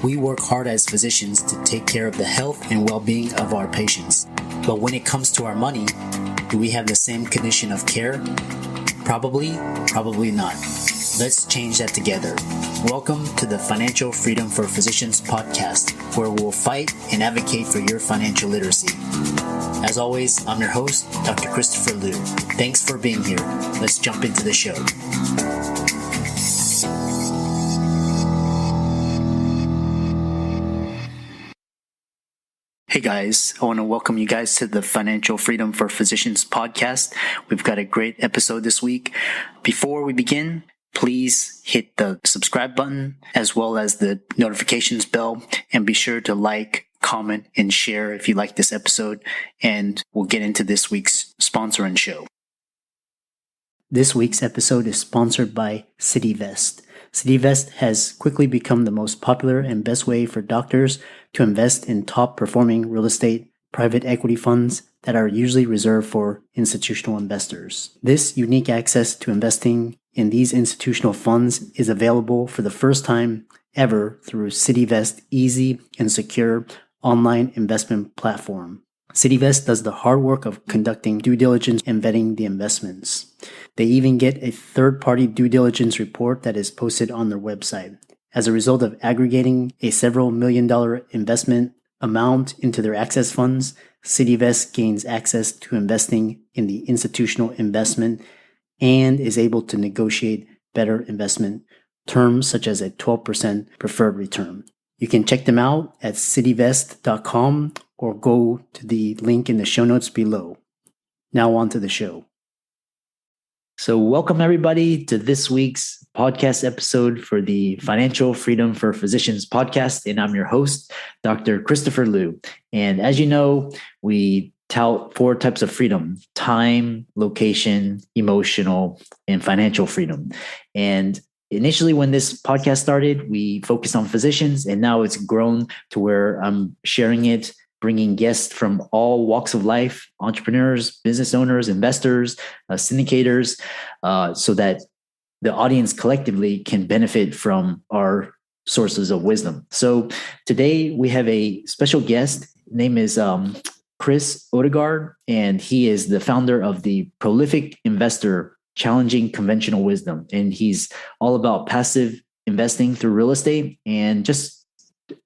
We work hard as physicians to take care of the health and well-being of our patients. But when it comes to our money, do we have the same condition of care? Probably not. Let's change that together. Welcome to the Financial Freedom for Physicians podcast, where we'll fight and advocate for your financial literacy. As always, I'm your host, Dr. Christopher Liu. Thanks for being here. Let's jump into the show. Hey guys, I want to welcome you guys to the Financial Freedom for Physicians podcast. We've got a great episode this week. Before we begin, please hit the subscribe button as well as the notifications bell, and be sure to like, comment, and share if you like this episode. And we'll get into this week's sponsor and show. This week's episode is sponsored by CityVest. CityVest has quickly become the most popular and best way for doctors to invest in top-performing real estate private equity funds that are usually reserved for institutional investors. This unique access to investing in these institutional funds is available for the first time ever through CityVest's easy and secure online investment platform. CityVest does the hard work of conducting due diligence and vetting the investments. They even get a third-party due diligence report that is posted on their website. As a result of aggregating a several $million investment amount into their access funds, CityVest gains access to investing in the institutional investment and is able to negotiate better investment terms such as a 12% preferred return. You can check them out at cityvest.com or go to the link in the show notes below. Now on to the show. So welcome everybody to this week's podcast episode for the Financial Freedom for Physicians podcast. And I'm your host, Dr. Christopher Liu. And as you know, we tout 4 types of freedom: time, location, emotional, and financial freedom. And initially, when this podcast started, we focused on physicians, and now it's grown to where I'm sharing it, bringing guests from all walks of life, entrepreneurs, business owners, investors, syndicators, so that the audience collectively can benefit from our sources of wisdom. So today we have a special guest. His name is Chris Odegard, and he is the founder of the Prolific Investor Challenging Conventional Wisdom. And he's all about passive investing through real estate. And just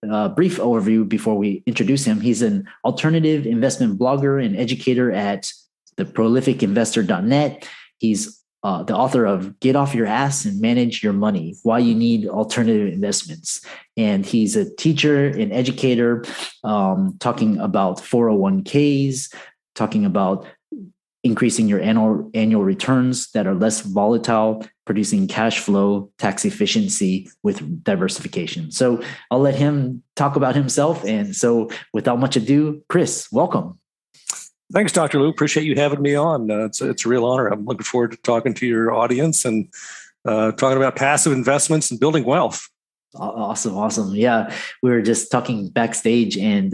a brief overview before we introduce him: he's an alternative investment blogger and educator at theprolificinvestor.net. He's the author of Get Off Your Ass and Manage Your Money: Why You Need Alternative Investments. And he's a teacher and educator, talking about 401ks, talking about increasing your annual returns that are less volatile, producing cash flow, tax efficiency with diversification. So I'll let him talk about himself. And so without much ado, Chris, welcome. Thanks, Dr. Lou. Appreciate you having me on. It's a real honor. I'm looking forward to talking to your audience and talking about passive investments and building wealth. Awesome. Yeah. We were just talking backstage, and,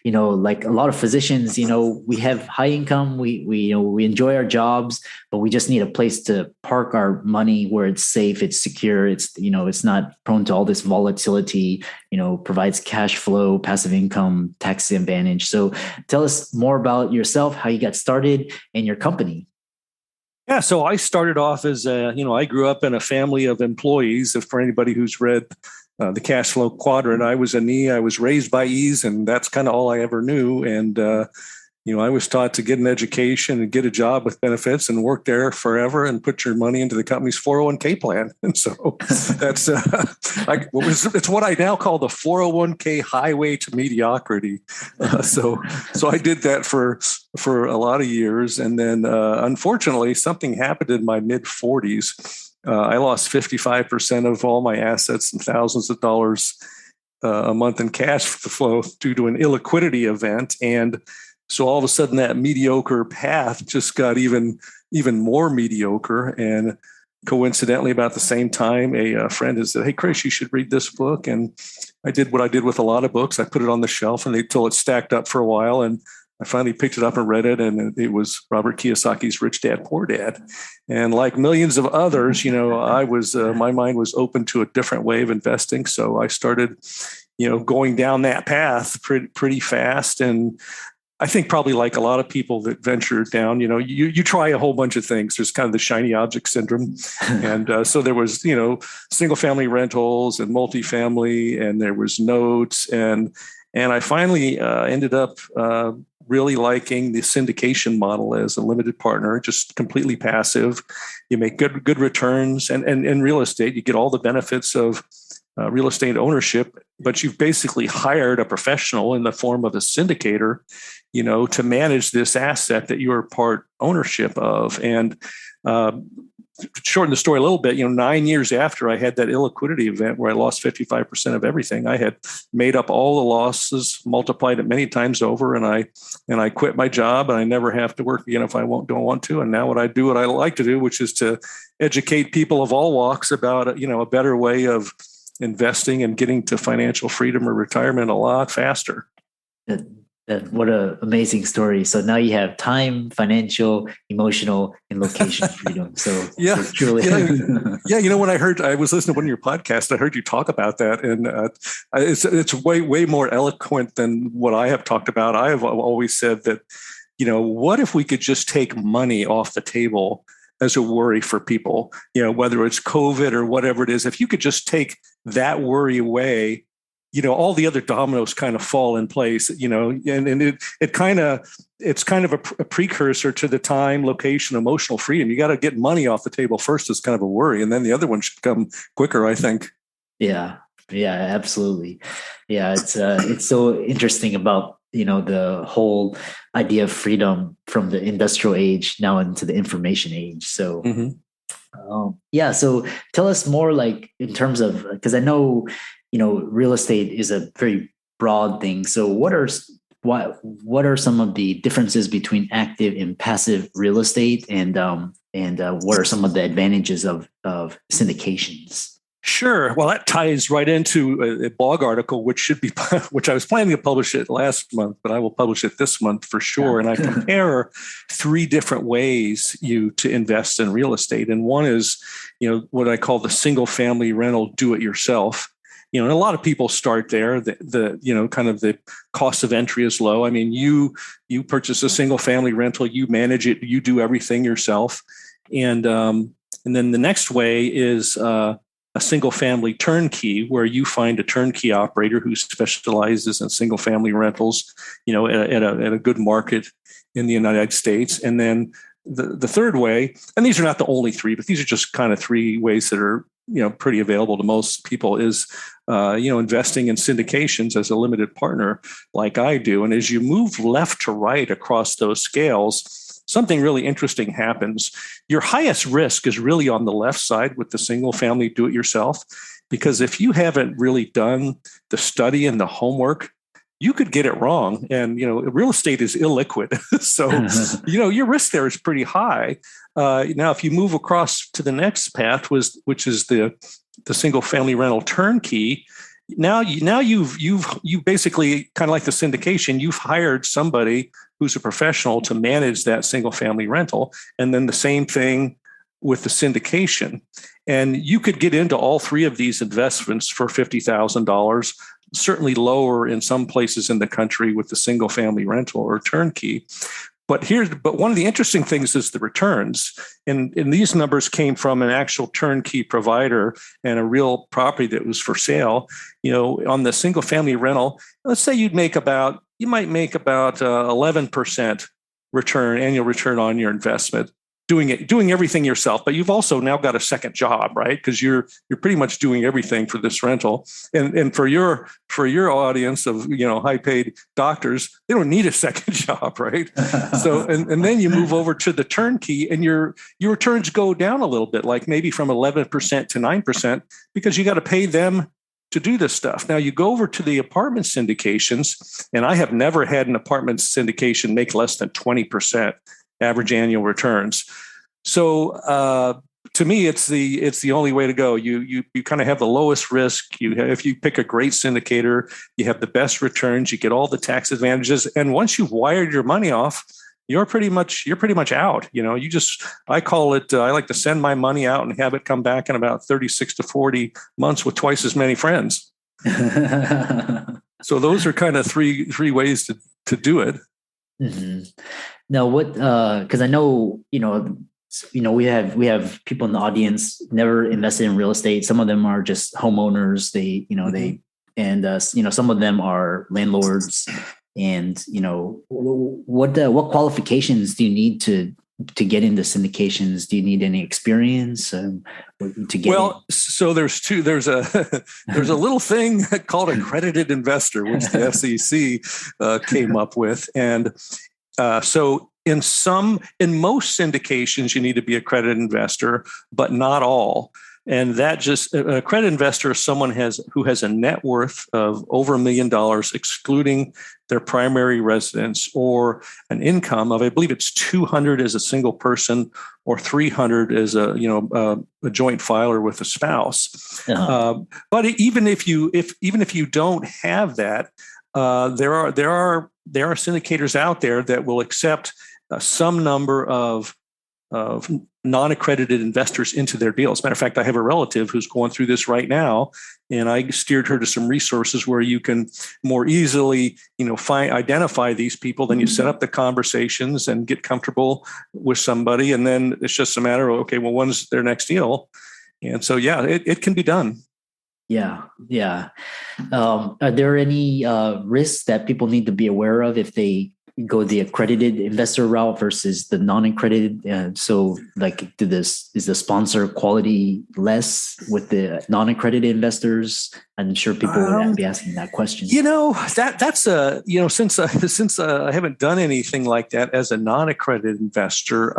like a lot of physicians, we have high income, we enjoy our jobs, but we just need a place to park our money where it's safe, it's secure, it's not prone to all this volatility, provides cash flow, passive income, tax advantage. So tell us more about yourself, how you got started, and your company. Yeah, so I started off as I grew up in a family of employees. For anybody who's read the Cash Flow Quadrant, I was an E. I was raised by E's, and that's kind of all I ever knew. And I was taught to get an education and get a job with benefits and work there forever and put your money into the company's 401k plan. And so that's it's what I now call the 401k highway to mediocrity. So I did that for a lot of years. And then unfortunately, something happened in my mid 40s. I lost 55% of all my assets and thousands of dollars a month in cash flow due to an illiquidity event. And so all of a sudden that mediocre path just got even more mediocre. And coincidentally, about the same time, a friend has said, "Hey, Chris, you should read this book." And I did what I did with a lot of books. I put it on the shelf until it stacked up for a while. And I finally picked it up and read it, and it was Robert Kiyosaki's Rich Dad, Poor Dad. And like millions of others, I was my mind was open to a different way of investing. So I started going down that path pretty fast. And I think probably like a lot of people that venture down, you try a whole bunch of things. There's kind of the shiny object syndrome. And so there was, single family rentals and multifamily, and there was notes. And I finally ended up really liking the syndication model as a limited partner, just completely passive. You make good returns, and in real estate, you get all the benefits of real estate ownership, but you've basically hired a professional in the form of a syndicator, to manage this asset that you're part ownership of. And shorten the story a little bit, 9 years after I had that illiquidity event where I lost 55% of everything, I had made up all the losses, multiplied it many times over, and I quit my job, and I never have to work again if I don't want to. And now what I like to do, which is to educate people of all walks about, a better way of investing and getting to financial freedom or retirement a lot faster. What an amazing story. So now you have time, financial, emotional, and location freedom. So yeah, so truly. When I was listening to one of your podcasts, I heard you talk about that, and it's way more eloquent than what I have talked about. I have always said that, what if we could just take money off the table as a worry for people, whether it's COVID or whatever it is. If you could just take that worry away, all the other dominoes kind of fall in place, and it's kind of a precursor to the time, location, emotional freedom. You got to get money off the table first as kind of a worry, and then the other one should come quicker, I think. Yeah, absolutely. Yeah, it's so interesting about, the whole idea of freedom from the industrial age now into the information age. So, so tell us more, like, in terms of, because I know, real estate is a very broad thing. So what are some of the differences between active and passive real estate, and what are some of the advantages of syndications? Sure. Well, that ties right into a blog article, which I was planning to publish it last month, but I will publish it this month for sure. And I compare 3 different ways to invest in real estate. And one is, what I call the single family rental do-it-yourself. And a lot of people start there. The kind of the cost of entry is low. I mean, you purchase a single family rental, you manage it, you do everything yourself. And then the next way is a single family turnkey, where you find a turnkey operator who specializes in single family rentals, at a good market in the United States. And then the third way, and these are not the only 3, but these are just kind of 3 ways that are, pretty available to most people, is, investing in syndications as a limited partner like I do. And as you move left to right across those scales, something really interesting happens. Your highest risk is really on the left side with the single family do-it-yourself, because if you haven't really done the study and the homework, you could get it wrong. And, real estate is illiquid. So, your risk there is pretty high. Now, if you move across to the next path, which is the single family rental turnkey, now you've basically, kind of like the syndication, you've hired somebody who's a professional to manage that single family rental. And then the same thing with the syndication. And you could get into all 3 of these investments for $50,000, certainly lower in some places in the country with the single family rental or turnkey. But one of the interesting things is the returns. And these numbers came from an actual turnkey provider and a real property that was for sale. On the single family rental, let's say you might make about 11% annual return on your investment, doing everything yourself. But you've also now got a second job, right? Because you're pretty much doing everything for this rental. And for your audience of high paid doctors, they don't need a second job, right? So and then you move over to the turnkey, and your returns go down a little bit, like maybe from 11% to 9%, because you got to pay them to do this stuff. Now you go over to the apartment syndications, and I have never had an apartment syndication make less than 20% average annual returns. So to me, it's the only way to go. You kind of have the lowest risk. If you pick a great syndicator, you have the best returns. You get all the tax advantages, and once you've wired your money off, you're pretty much out. I call it. I like to send my money out and have it come back in about 36 to 40 months with twice as many friends. So those are kind of three ways to do it. Mm-hmm. Now, what? Because I know, we have people in the audience never invested in real estate. Some of them are just homeowners. Some of them are landlords. And what qualifications do you need to get into syndications? Do you need any experience to get? Well, so there's two. There's a little thing called accredited investor, which the SEC came up with, and so in most syndications, you need to be a accredited investor, but not all. And that just an accredited investor is someone who has a net worth of over $1 million, excluding their primary residence, or an income of, I believe it's 200 as a single person, or 300 as a joint filer with a spouse. Uh-huh. But even if you don't have that, there are syndicators out there that will accept some number of non-accredited investors into their deals. Matter of fact, I have a relative who's going through this right now, and I steered her to some resources where you can more easily, identify these people. Then you set up the conversations and get comfortable with somebody, and then it's just a matter of, okay, well, when's their next deal? And so, yeah, it can be done. Yeah. Are there any risks that people need to be aware of if they go the accredited investor route versus the non-accredited? So is the sponsor quality less with the non-accredited investors? I'm sure people would be asking that question. Since I haven't done anything like that as a non-accredited investor,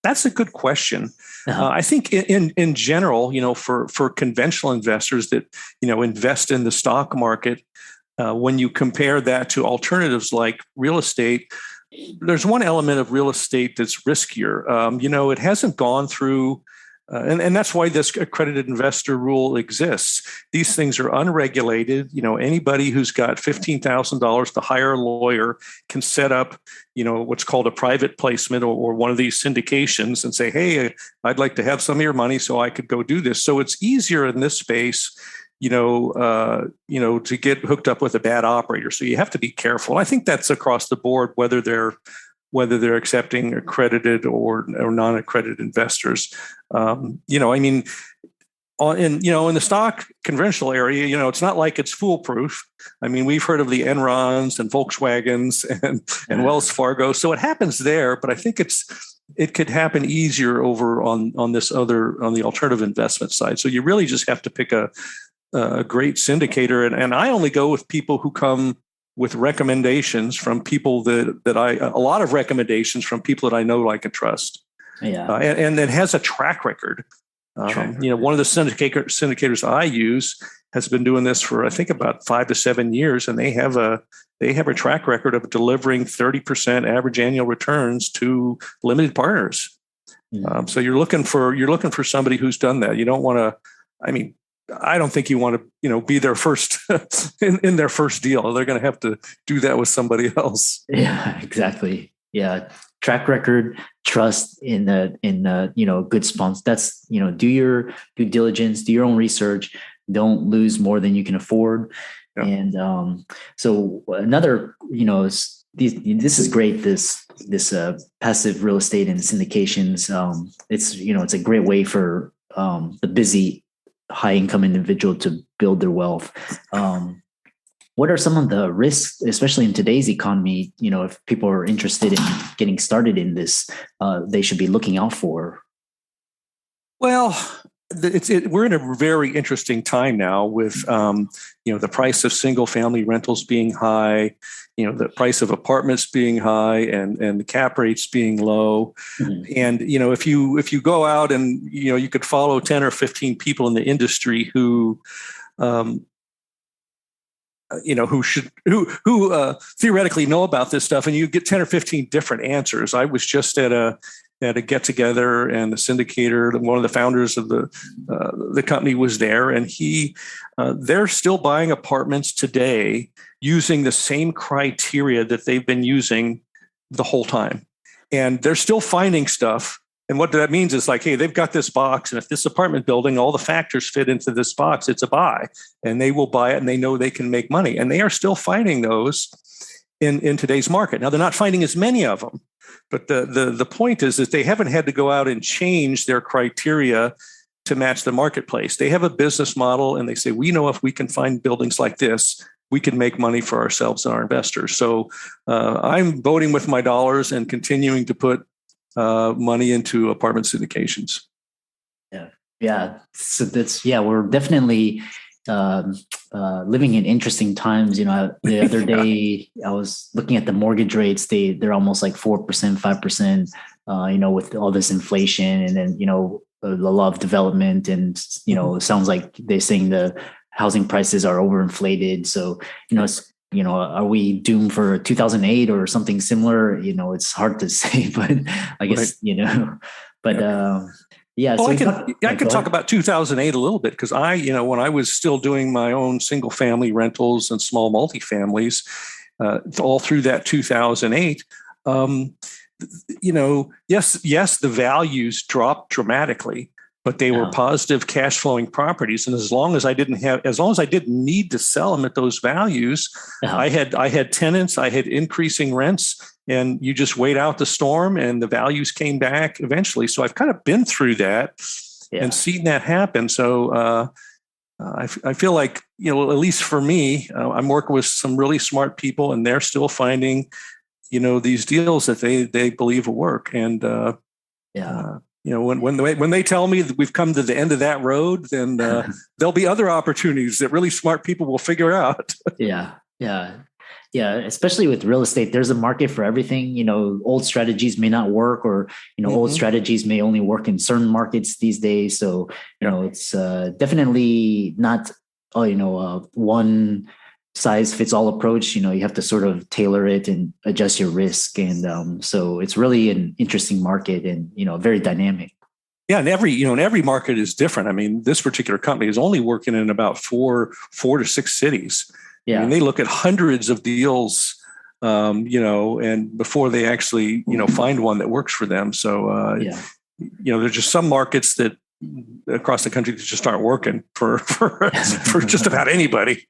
that's a good question. Uh-huh. I think in general, for conventional investors that, invest in the stock market, when you compare that to alternatives like real estate, there's one element of real estate that's riskier. It hasn't gone through, and that's why this accredited investor rule exists. These things are unregulated. Anybody who's got $15,000 to hire a lawyer can set up, what's called a private placement or one of these syndications and say, hey, I'd like to have some of your money so I could go do this. So it's easier in this space to get hooked up with a bad operator. So you have to be careful. I think that's across the board, whether they're accepting accredited or non-accredited investors. In the stock conventional area, it's not like it's foolproof. I mean, we've heard of the Enrons and Volkswagens and Wells Fargo. So it happens there, but I think it could happen easier over on the alternative investment side. So you really just have to pick a great syndicator. And I only go with people who come with recommendations from people a lot of recommendations from people that I know, like, and trust. Yeah. And it has a track record. One of the syndicators I use has been doing this for, I think, about 5 to 7 years, and they have a track record of delivering 30% average annual returns to limited partners. Mm-hmm. So you're looking for somebody who's done that. You don't want to. I don't think you want to, be their first in their first deal. They're going to have to do that with somebody else. Yeah, exactly. Yeah. Track record, trust in good sponsor. That's, do your due diligence, do your own research. Don't lose more than you can afford. Yeah. And so another, this is great. This passive real estate and syndications. It's a great way for the busy high income individual to build their wealth. What are some of the risks, especially in today's economy, if people are interested in getting started in this, they should be looking out for? Well, we're in a very interesting time now with, the price of single family rentals being high, the price of apartments being high, and the cap rates being low. Mm-hmm. And, if you go out and, you could follow 10 or 15 people in the industry who theoretically know about this stuff, and you get 10 or 15 different answers. I was just at a get together, and the syndicator, one of the founders of the company, was there, and they're still buying apartments today using the same criteria that they've been using the whole time, and they're still finding stuff And what that means is like, hey, they've got this box, and if this apartment building, all the factors fit into this box, it's a buy, and they will buy it, and they know they can make money. And they are still finding those in today's market. Now, they're not finding as many of them, but the point is that they haven't had to go out and change their criteria to match the marketplace. They have a business model, and they say, we know if we can find buildings like this, we can make money for ourselves and our investors. So I'm voting with my dollars and continuing to put money into apartment syndications. Yeah. So we're definitely living in interesting times. The other day I was looking at the mortgage rates. They're almost like 4%, 5%. With all this inflation, and then a lot of development, and it sounds like they're saying the housing prices are overinflated. So are we doomed for 2008 or something similar? It's hard to say, but I guess Yeah. Well, I can talk about 2008 a little bit, because when I was still doing my own single family rentals and small multifamilies, all through that 2008, yes, the values dropped dramatically, but they were positive cash flowing properties. And as long as I didn't need to sell them at those values, I had tenants, I had increasing rents, and you just wait out the storm, and the values came back eventually. So I've kind of been through that and seen that happen. So I feel like, at least for me, I'm working with some really smart people, and they're still finding, these deals that they believe will work. And when they tell me that we've come to the end of that road, then there'll be other opportunities that really smart people will figure out. Yeah, especially with real estate, there's a market for everything. Old strategies may not work, or old strategies may only work in certain markets these days. So it's definitely not one size fits all approach. You have to sort of tailor it and adjust your risk, and so it's really an interesting market, and very dynamic. Yeah, and every market is different. I mean, this particular company is only working in about four to six cities. Yeah, and they look at hundreds of deals, and before they actually, find one that works for them. So, there's just some markets that across the country that just aren't working for just about anybody.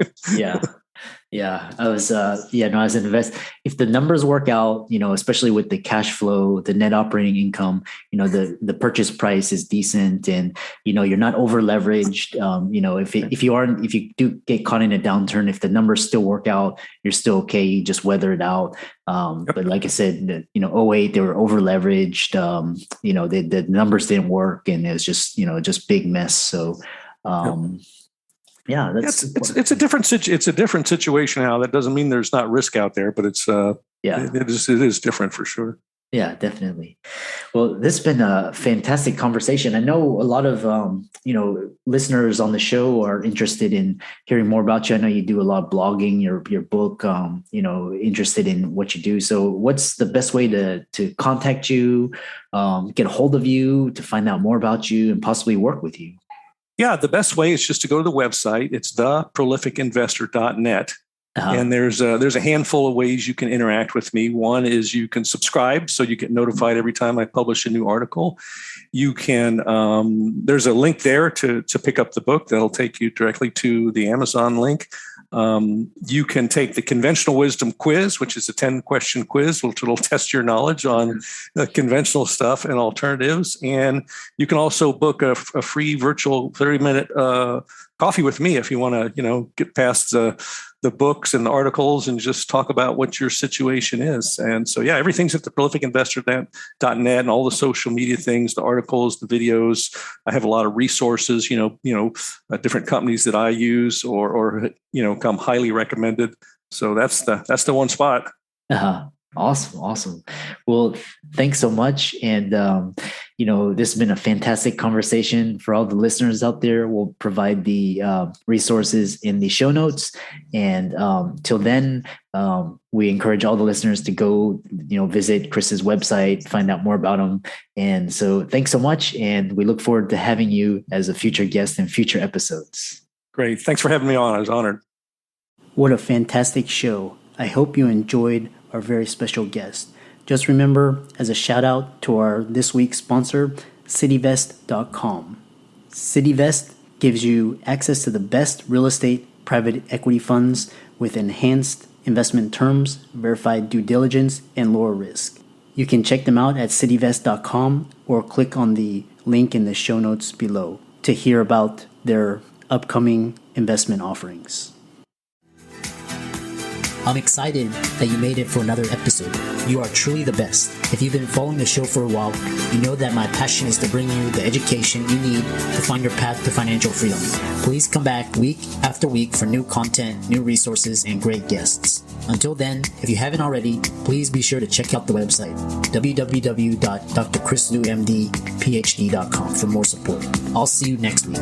Yeah, as an investor, if the numbers work out, especially with the cash flow, the net operating income, the purchase price is decent, and you're not over leveraged. If you do get caught in a downturn, if the numbers still work out, you're still okay. You just weather it out. But like I said, 2008, they were over leveraged. The numbers didn't work, and it was just big mess. So. Yeah, it's a different situation now. That doesn't mean there's not risk out there, but it is different for sure. Yeah, definitely. Well, this has been a fantastic conversation. I know a lot of listeners on the show are interested in hearing more about you. I know you do a lot of blogging, your book, interested in what you do. So what's the best way to contact you, get a hold of you, to find out more about you and possibly work with you? Yeah, the best way is just to go to the website. It's theprolificinvestor.net. And there's a handful of ways you can interact with me. One is you can subscribe, so you get notified every time I publish a new article. You can there's a link there to pick up the book that'll take you directly to the Amazon link. You can take the Conventional Wisdom quiz, which is a 10-question quiz, which will test your knowledge on conventional stuff and alternatives. And you can also book a free virtual 30-minute coffee with me if you want to, get past the books and the articles and just talk about what your situation is. And so, everything's at theprolificinvestor.net, and all the social media things, the articles, the videos. I have a lot of resources, different companies that I use or come highly recommended. So that's the one spot. Awesome. Well, thanks so much. And, this has been a fantastic conversation. For all the listeners out there, we'll provide the resources in the show notes. And till then, we encourage all the listeners to go, visit Chris's website, find out more about him. And so thanks so much. And we look forward to having you as a future guest in future episodes. Great. Thanks for having me on. I was honored. What a fantastic show. I hope you enjoyed our very special guest. Just remember, as a shout out to our this week's sponsor, cityvest.com. Cityvest gives you access to the best real estate private equity funds with enhanced investment terms, verified due diligence, and lower risk. You can check them out at cityvest.com or click on the link in the show notes below to hear about their upcoming investment offerings. I'm excited that you made it for another episode. You are truly the best. If you've been following the show for a while, you know that my passion is to bring you the education you need to find your path to financial freedom. Please come back week after week for new content, new resources, and great guests. Until then, if you haven't already, please be sure to check out the website, www.drchrislumdphd.com for more support. I'll see you next week.